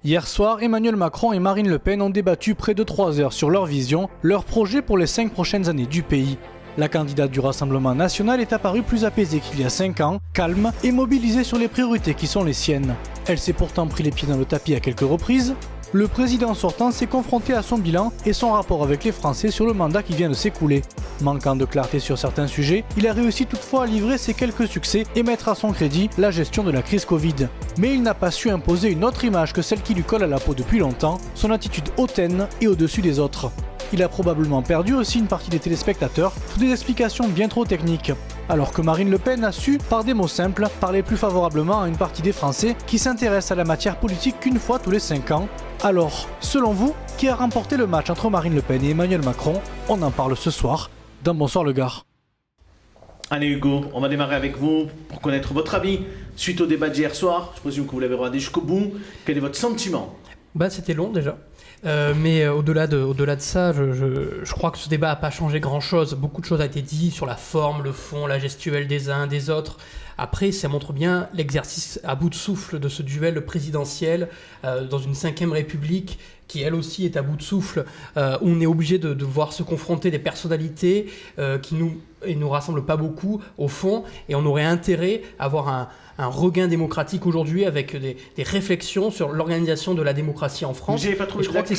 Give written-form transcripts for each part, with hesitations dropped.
Hier soir, Emmanuel Macron et Marine Le Pen ont débattu près de 3 heures sur leur vision, leur projet pour les 5 prochaines années du pays. La candidate du Rassemblement national est apparue plus apaisée qu'il y a 5 ans, calme et mobilisée sur les priorités qui sont les siennes. Elle s'est pourtant pris les pieds dans le tapis à quelques reprises. Le président sortant s'est confronté à son bilan et son rapport avec les Français sur le mandat qui vient de s'écouler. Manquant de clarté sur certains sujets, il a réussi toutefois à livrer ses quelques succès et mettre à son crédit la gestion de la crise Covid. Mais il n'a pas su imposer une autre image que celle qui lui colle à la peau depuis longtemps, son attitude hautaine et au-dessus des autres. Il a probablement perdu aussi une partie des téléspectateurs sous des explications bien trop techniques. Alors que Marine Le Pen a su, par des mots simples, parler plus favorablement à une partie des Français qui s'intéressent à la matière politique qu'une fois tous les 5 ans. Alors, selon vous, qui a remporté le match entre Marine Le Pen et Emmanuel Macron? On en parle ce soir dans Bonsoir le Gard. Allez Hugo, on va démarrer avec vous pour connaître votre avis suite au débat d'hier soir. Je présume que vous l'avez regardé jusqu'au bout. Quel est votre sentiment? C'était long déjà. Mais au-delà de ça, je crois que ce débat n'a pas changé grand-chose. Beaucoup de choses ont été dites sur la forme, le fond, la gestuelle des uns, des autres. Après, ça montre bien l'exercice à bout de souffle de ce duel présidentiel dans une 5e République qui, elle aussi, est à bout de souffle, où on est obligé de voir se confronter des personnalités qui nous rassemblent pas beaucoup, au fond, et on aurait intérêt à avoir un regain démocratique aujourd'hui avec des réflexions sur l'organisation de la démocratie en France. Vous n'avez pas trouvé de clarté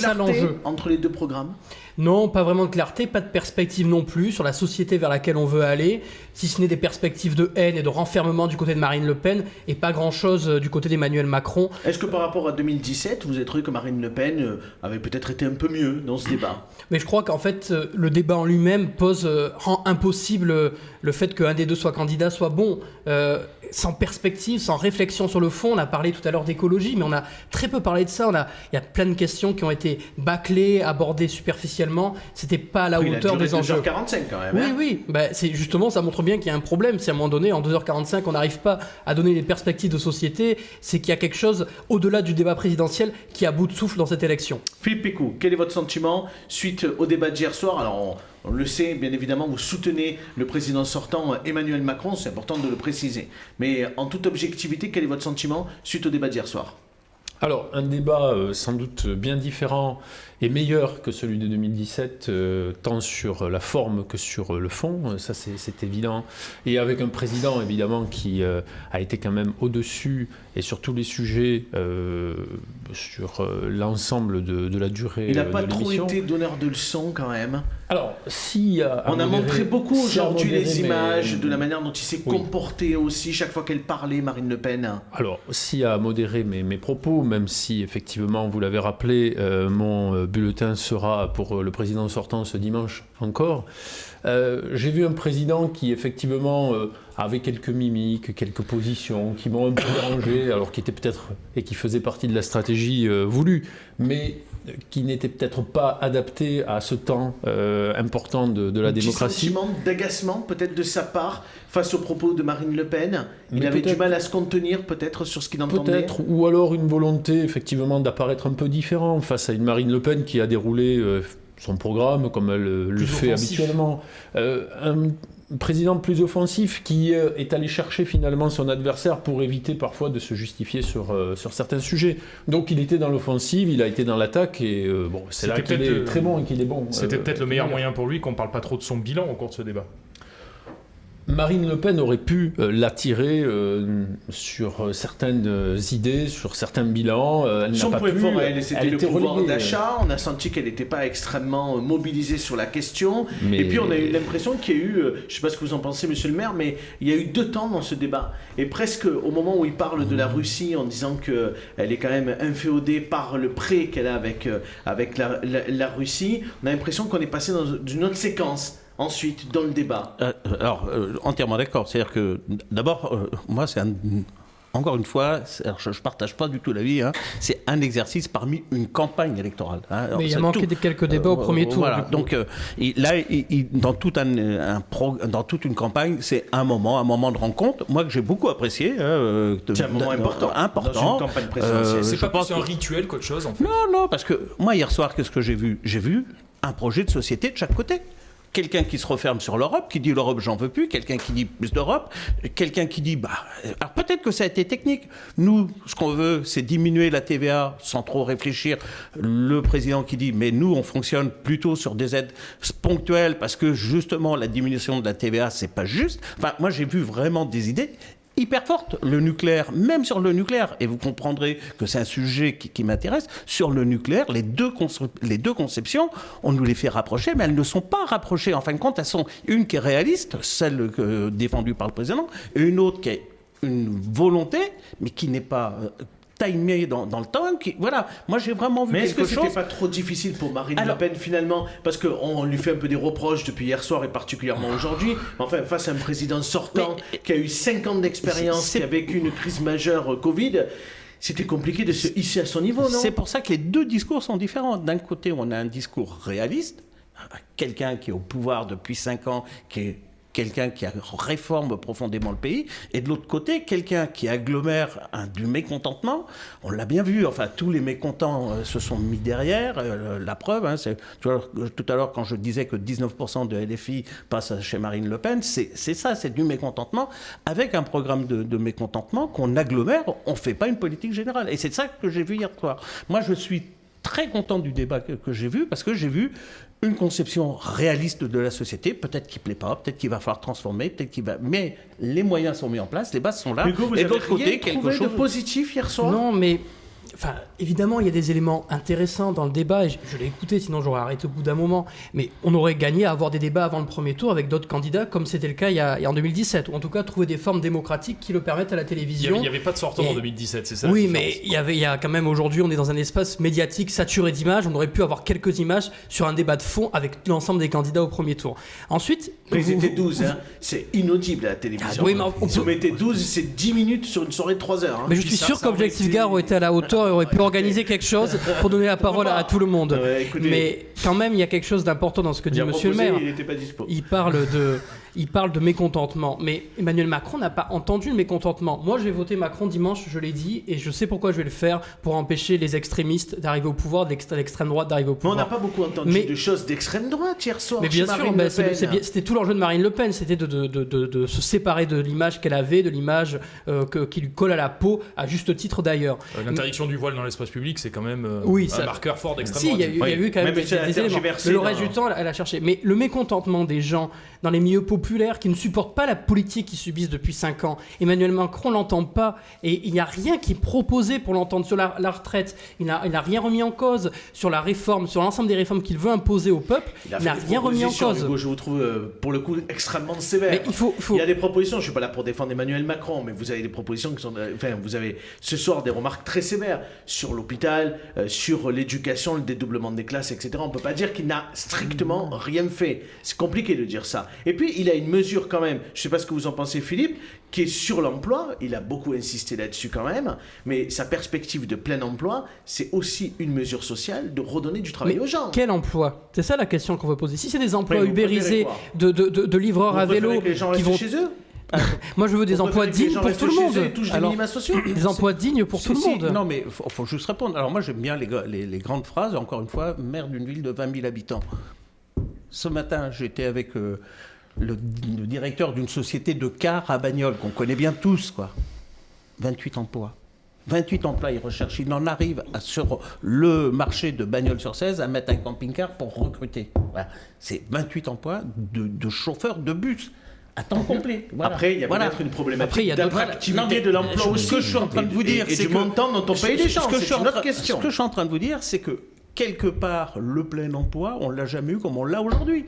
entre les deux programmes? Non, pas vraiment de clarté, pas de perspective non plus sur la société vers laquelle on veut aller, si ce n'est des perspectives de haine et de renfermement du côté de Marine Le Pen et pas grand-chose du côté d'Emmanuel Macron. Est-ce que par rapport à 2017, vous avez trouvé que Marine Le Pen avait peut-être été un peu mieux dans ce débat? Mais je crois qu'en fait, le débat en lui-même rend impossible le fait qu'un des deux soit candidat soit bon. Sans perspective, sans réflexion sur le fond. On a parlé tout à l'heure d'écologie, mais on a très peu parlé de ça. Il y a plein de questions qui ont été bâclées, abordées superficiellement. C'était pas à la hauteur des enjeux. 2h45 quand même. Oui. C'est justement, ça montre bien qu'il y a un problème. Si à un moment donné, en 2h45, on n'arrive pas à donner des perspectives de société, c'est qu'il y a quelque chose au-delà du débat présidentiel qui est à bout de souffle dans cette élection. Philippe Pécou, quel est votre sentiment suite au débat d'hier soir? Alors, on le sait, bien évidemment, vous soutenez le président sortant Emmanuel Macron, c'est important de le préciser. Mais en toute objectivité, quel est votre sentiment suite au débat d'hier soir? Alors, un débat sans doute bien différent et meilleur que celui de 2017, tant sur la forme que sur le fond, ça c'est évident. Et avec un président, évidemment, qui a été quand même au-dessus et sur tous les sujets, sur l'ensemble de la durée de l'émission. Il n'a pas trop été donneur de leçons quand même. Alors, si on a montré beaucoup aujourd'hui les images de la manière dont il s'est comporté aussi chaque fois qu'elle parlait, Marine Le Pen. Alors, si à modérer mes propos, même si effectivement, vous l'avez rappelé, mon bulletin sera pour le président sortant ce dimanche encore, j'ai vu un président qui effectivement avait quelques mimiques, quelques positions qui m'ont un peu dérangé, alors qui était peut-être et qui faisait partie de la stratégie voulue, mais qui n'était peut-être pas adapté à ce temps important de la démocratie. Un sentiment d'agacement peut-être de sa part face aux propos de Marine Le Pen. Il avait du mal à se contenir peut-être sur ce qu'il entendait. Peut-être, ou alors une volonté effectivement d'apparaître un peu différent face à une Marine Le Pen qui a déroulé son programme comme elle le fait habituellement. Un président plus offensif qui est allé chercher finalement son adversaire pour éviter parfois de se justifier sur certains sujets. Donc il était dans l'offensive, il a été dans l'attaque et c'est là qu'il est très bon et qu'il est bon. C'était peut-être le meilleur moyen pour lui qu'on ne parle pas trop de son bilan au cours de ce débat. Marine Le Pen aurait pu l'attirer sur certaines idées, sur certains bilans. Elle n'a pas pu. C'était le pouvoir d'achat. On a senti qu'elle n'était pas extrêmement mobilisée sur la question. Et puis on a eu l'impression qu'il y a eu, je ne sais pas ce que vous en pensez, monsieur le maire, mais il y a eu 2 temps dans ce débat. Et presque au moment où il parle de la Russie en disant qu'elle est quand même inféodée par le prêt qu'elle a avec la Russie, on a l'impression qu'on est passé dans une autre séquence. Ensuite, dans le débat. Entièrement d'accord. C'est-à-dire que, d'abord, moi, encore une fois, je ne partage pas du tout l'avis, c'est un exercice parmi une campagne électorale. Mais il y a manqué quelques débats au premier tour. Voilà. Donc, dans toute une campagne, c'est un moment de rencontre. Moi, que j'ai beaucoup apprécié. C'est un moment important. Dans une campagne présidentielle. C'est pas plus un rituel qu'autre chose, en fait. Non, parce que moi, hier soir, qu'est-ce que j'ai vu? J'ai vu un projet de société de chaque côté. quelqu'un qui se referme sur l'Europe, qui dit l'Europe j'en veux plus, quelqu'un qui dit plus d'Europe, quelqu'un qui dit alors peut-être que ça a été technique. Nous, ce qu'on veut, c'est diminuer la TVA sans trop réfléchir. Le président qui dit mais nous on fonctionne plutôt sur des aides ponctuelles parce que justement la diminution de la TVA c'est pas juste. Enfin moi j'ai vu vraiment des idées hyper forte. Le nucléaire, même sur le nucléaire, et vous comprendrez que c'est un sujet qui m'intéresse, sur le nucléaire, les deux conceptions, on nous les fait rapprocher, mais elles ne sont pas rapprochées. En fin de compte, elles sont une qui est réaliste, celle défendue par le président, et une autre qui est une volonté, mais qui n'est pas timé dans le temps. Voilà, moi j'ai vraiment vu quelque chose. Mais est-ce que c'était pas trop difficile pour Marine Le Pen finalement? Parce qu'on lui fait un peu des reproches depuis hier soir et particulièrement aujourd'hui. Enfin, face à un président sortant qui a eu 5 ans d'expérience, qui a vécu une crise majeure Covid, c'était compliqué de se hisser à son niveau, non? C'est pour ça que les deux discours sont différents. D'un côté, on a un discours réaliste, quelqu'un qui est au pouvoir depuis 5 ans, qui est quelqu'un qui réforme profondément le pays, et de l'autre côté, quelqu'un qui agglomère du mécontentement. On l'a bien vu, enfin, tous les mécontents se sont mis derrière. La preuve, tout à l'heure, quand je disais que 19% de LFI passe chez Marine Le Pen, c'est ça, c'est du mécontentement, avec un programme de mécontentement qu'on agglomère, on ne fait pas une politique générale. Et c'est ça que j'ai vu hier soir. Moi, je suis très content du débat que j'ai vu, parce que j'ai vu une conception réaliste de la société, peut-être qu'il ne plaît pas, peut-être qu'il va falloir transformer, mais les moyens sont mis en place, les bases sont là. Hugo, et de l'autre côté, quelque chose de positif hier soir? Non, mais enfin, évidemment, il y a des éléments intéressants dans le débat, et je l'ai écouté, sinon j'aurais arrêté au bout d'un moment. Mais on aurait gagné à avoir des débats avant le premier tour avec d'autres candidats, comme c'était le cas il y a en 2017, ou en tout cas trouver des formes démocratiques qui le permettent à la télévision. Il n'y avait pas de sortant en 2017, c'est ça? Oui, mais il y a quand même aujourd'hui, on est dans un espace médiatique saturé d'images, on aurait pu avoir quelques images sur un débat de fond avec l'ensemble des candidats au premier tour. Ensuite... Mais ils étaient 12, c'est inaudible à la télévision. Oui, mais si vous mettez 12, c'est 10 minutes sur une soirée de 3 heures. Mais je suis sûr qu'Objectif Gare aurait été à la hauteur et aurait pu organiser quelque chose pour donner la parole à tout le monde. Mais quand même, il y a quelque chose d'important dans ce que dit Monsieur le maire. Il n'était pas dispo. Il parle de mécontentement. Mais Emmanuel Macron n'a pas entendu le mécontentement. Moi, je vais voter Macron dimanche, je l'ai dit, et je sais pourquoi je vais le faire, pour empêcher les extrémistes d'arriver au pouvoir, l'extrême droite d'arriver au pouvoir. Mais on n'a pas beaucoup entendu de choses d'extrême droite hier soir. Mais bien sûr, c'était tout l'enjeu de Marine Le Pen, c'était de se séparer de l'image qu'elle avait, de l'image qui lui colle à la peau, à juste titre d'ailleurs. L'interdiction du voile dans l'espace public, c'est quand même un marqueur fort d'extrême droite. Si, il y a eu quand même des éléments. Mais le reste du temps, elle a cherché. Mais le mécontentement des gens dans les milieux populaires qui ne supportent pas la politique qu'ils subissent depuis 5 ans, Emmanuel Macron l'entend pas, et il n'y a rien qui est proposé pour l'entendre. Sur la retraite, il n'a rien remis en cause. Sur la réforme, sur l'ensemble des réformes qu'il veut imposer au peuple, il n'a rien remis en cause. Hugo, je vous trouve pour le coup extrêmement sévère. Mais il y a des propositions, je ne suis pas là pour défendre Emmanuel Macron, mais vous avez des propositions qui sont... Enfin, vous avez ce soir des remarques très sévères sur l'hôpital, sur l'éducation, le dédoublement des classes, etc. On ne peut pas dire qu'il n'a strictement rien fait. C'est compliqué de dire ça. Et puis, il a une mesure quand même, je ne sais pas ce que vous en pensez Philippe, qui est sur l'emploi, il a beaucoup insisté là-dessus quand même, mais sa perspective de plein emploi, c'est aussi une mesure sociale de redonner du travail aux gens. Quel emploi? C'est ça la question qu'on veut poser. Si c'est des emplois ubérisés de livreurs à vélo que les gens qui vont chez eux. Moi je veux des emplois dignes pour tout le monde. Des emplois dignes pour tout le monde. Non mais faut juste répondre. Alors moi j'aime bien les grandes phrases. Encore une fois, maire d'une ville de 20 000 habitants. Ce matin j'étais avec le directeur d'une société de cars à Bagnoles qu'on connaît bien tous, quoi. 28 emplois. 28 emplois, il recherche. Il en arrive sur le marché de Bagnols-sur-Cèze à mettre un camping-car pour recruter. Voilà. C'est 28 emplois de chauffeurs de bus à temps complet. Voilà. Après, il y a peut-être une problématique d'attractivité de l'emploi aussi. Ce que je suis en train de vous dire, c'est du montant dont on paye les gens. C'est une autre question. Ce que je suis en train de vous dire, c'est que quelque part, le plein emploi, on ne l'a jamais eu comme on l'a aujourd'hui.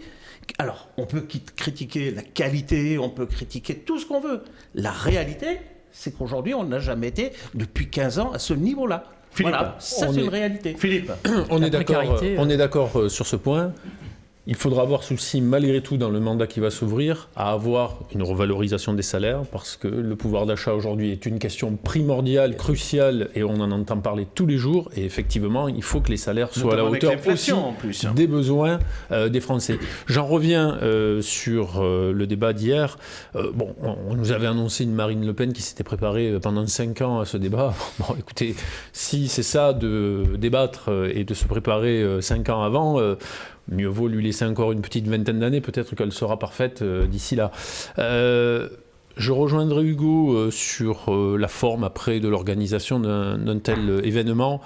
Alors, on peut critiquer la qualité, on peut critiquer tout ce qu'on veut. La réalité, c'est qu'aujourd'hui, on n'a jamais été, depuis 15 ans, à ce niveau-là. Philippe, voilà, ça c'est une réalité. Philippe, on est d'accord sur ce point. Il faudra avoir souci, malgré tout, dans le mandat qui va s'ouvrir, à avoir une revalorisation des salaires, parce que le pouvoir d'achat aujourd'hui est une question primordiale, cruciale, et on en entend parler tous les jours. Et effectivement, il faut que les salaires soient à la hauteur aussi des besoins des Français. J'en reviens sur le débat d'hier. On nous avait annoncé une Marine Le Pen qui s'était préparée pendant 5 ans à ce débat. Bon, écoutez, si c'est ça de débattre et de se préparer 5 ans avant... mieux vaut lui laisser encore une petite vingtaine d'années, peut-être qu'elle sera parfaite d'ici là. Je rejoindrai Hugo sur la forme après de l'organisation d'un tel événement.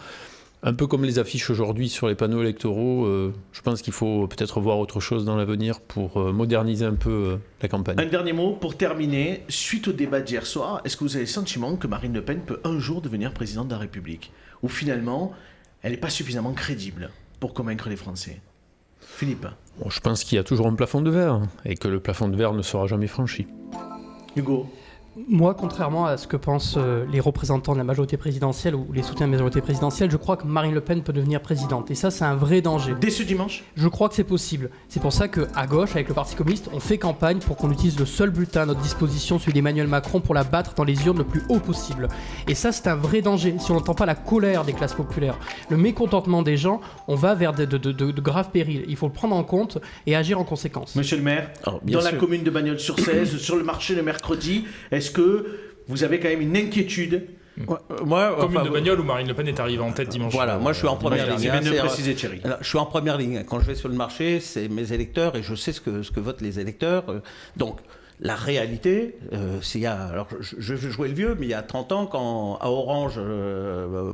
Un peu comme les affiches aujourd'hui sur les panneaux électoraux, je pense qu'il faut peut-être voir autre chose dans l'avenir pour moderniser un peu la campagne. Un dernier mot pour terminer. Suite au débat d'hier soir, est-ce que vous avez le sentiment que Marine Le Pen peut un jour devenir présidente de la République? Ou finalement, elle n'est pas suffisamment crédible pour convaincre les Français? Philippe? Bon, je pense qu'il y a toujours un plafond de verre et que le plafond de verre ne sera jamais franchi. Hugo? Moi, contrairement à ce que pensent les représentants de la majorité présidentielle ou les soutiens de la majorité présidentielle, je crois que Marine Le Pen peut devenir présidente. Et ça, c'est un vrai danger. Dès ce dimanche? Je crois que c'est possible. C'est pour ça qu'à gauche, avec le Parti communiste, on fait campagne pour qu'on utilise le seul bulletin à notre disposition, celui d'Emmanuel Macron, pour la battre dans les urnes le plus haut possible. Et ça, c'est un vrai danger. Si on n'entend pas la colère des classes populaires, le mécontentement des gens, on va vers de graves périls. Il faut le prendre en compte et agir en conséquence. Monsieur le maire, dans la commune de Bagnols-sur-Cèze, sur le marché le mercredi, est-ce que vous avez quand même une inquiétude? Commune de Bagnols où Marine Le Pen est arrivée en tête dimanche. Voilà, moi je suis en première ligne. C'est bien de préciser, Thierry. Je suis en première ligne. Quand je vais sur le marché, c'est mes électeurs et je sais ce que votent les électeurs. Donc, la réalité, alors je vais jouer le vieux, mais il y a 30 ans, quand à Orange,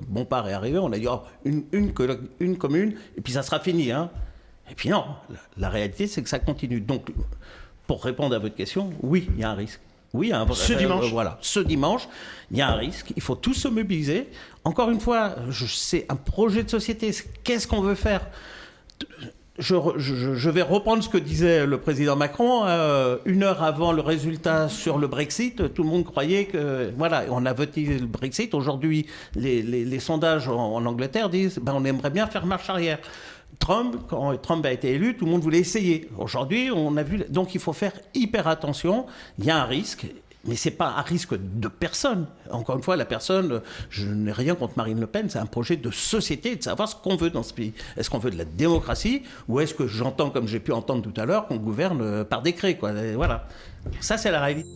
Bompard est arrivé, on a dit une commune, et puis ça sera fini. Hein. Et puis non, la réalité, c'est que ça continue. Donc, pour répondre à votre question, oui, il y a un risque. Oui, ce dimanche. Voilà, ce dimanche, il y a un risque. Il faut tous se mobiliser. Encore une fois, c'est un projet de société. Qu'est-ce qu'on veut faire? Je vais reprendre ce que disait le président Macron. 1 heure avant le résultat sur le Brexit, tout le monde croyait que... Voilà, on a voté le Brexit. Aujourd'hui, les sondages en Angleterre disent on aimerait bien faire marche arrière. Quand Trump a été élu, tout le monde voulait essayer. Aujourd'hui, on a vu... Donc, il faut faire hyper attention. Il y a un risque, mais ce n'est pas un risque de personne. Encore une fois, la personne, je n'ai rien contre Marine Le Pen, c'est un projet de société, de savoir ce qu'on veut dans ce pays. Est-ce qu'on veut de la démocratie ou est-ce que j'entends, comme j'ai pu entendre tout à l'heure, qu'on gouverne par décret, quoi. Et voilà. Ça, c'est la réalité.